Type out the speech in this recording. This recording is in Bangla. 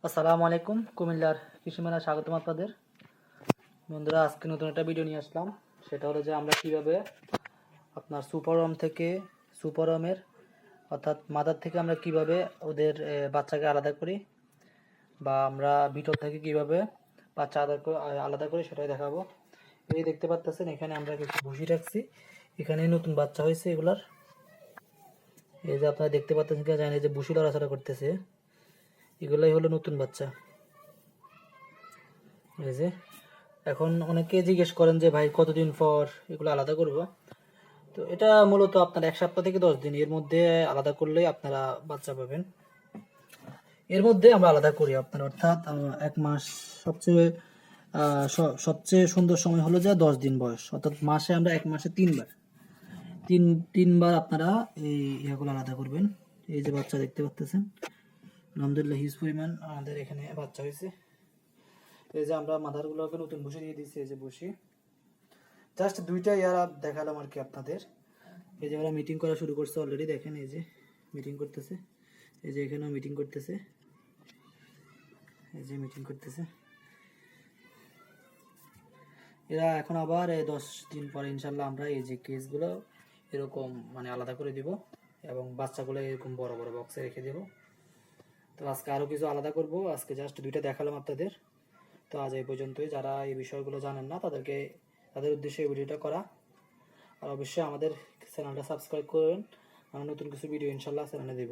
আসসালামু আলাইকুম, কুমিল্লার কৃষি মেলা স্বাগতম আপনাদের। বন্ধুরা, আজকে নতুন একটা ভিডিও নিয়ে আসলাম। সেটা হলো যে আমরা কিভাবে আপনার সুপারওয়ামের অর্থাৎ মাদার থেকে আমরা কিভাবে ওদের বাচ্চাকে আলাদা করি, বা আমরা ভিতর থেকে কিভাবে বাচ্চা আলাদা করি সেটাই দেখাবো। এই দেখতে পাচ্ছেন, এখানে আমরা কিছু ভুসি রাখছি। এখানে নতুন বাচ্চা হয়েছে এগুলার। এই যে আপনারা দেখতে পাচ্ছেন, জানি যে ভুসি লড়াচড়া করতেছে, এগুলাই হলো নতুন বাচ্চা। এই যে এখন অনেকে জিজ্ঞেস করেন যে ভাই কতদিন পর এগুলো আলাদা করব। তো এটা মূলত আপনার 1 সপ্তাহ থেকে 10 দিন এর মধ্যে আলাদা করলেই আপনারা বাচ্চা পাবেন। এর মধ্যে আমরা আলাদা করি আপনার, অর্থাৎ 1 মাস। সবচেয়ে সবচেয়ে সুন্দর সময় হলো যে 10 দিন বয়স, অর্থাৎ মাসে আমরা 1 মাসে 3 বার তিনবার আপনারা এই ইয়েগুলো আলাদা করবেন। এই যে বাচ্চা দেখতে পাচ্ছেন, আলহামদুলিল্লাহ হিউজ পরিমাণ আমাদের এখানে বাচ্চা হয়েছে। এই যে আমরা মাদারগুলোকে নতুন বসে দিয়ে দিচ্ছি। এই যে বসি জাস্ট 2টা ইয়ার দেখালাম আর কি আপনাদের। এই যে ওরা মিটিং করা শুরু করছে অলরেডি, দেখেন এই যে মিটিং করতেছে। এই যে এখানেও মিটিং করতেছে, এই যে মিটিং করতেছে। এরা এখন আবার 10 দিন পরে ইনশাল্লাহ আমরা এই যে কেসগুলো এরকম মানে আলাদা করে দিব, এবং বাচ্চাগুলো এরকম বড় বড় বক্সে রেখে দেব। তো আজকে আরও কিছু আলাদা করব, আজকে জাস্ট 2টা দেখালাম আপনাদের। তো আজ এই পর্যন্তই। যারা এই বিষয়গুলো জানেন না তাদের উদ্দেশ্যে এই ভিডিওটা করা। আর অবশ্যই আমাদের চ্যানেলটা সাবস্ক্রাইব করবেন, আমরা নতুন কিছু ভিডিও ইনশাল্লাহ চ্যানেলে দেব।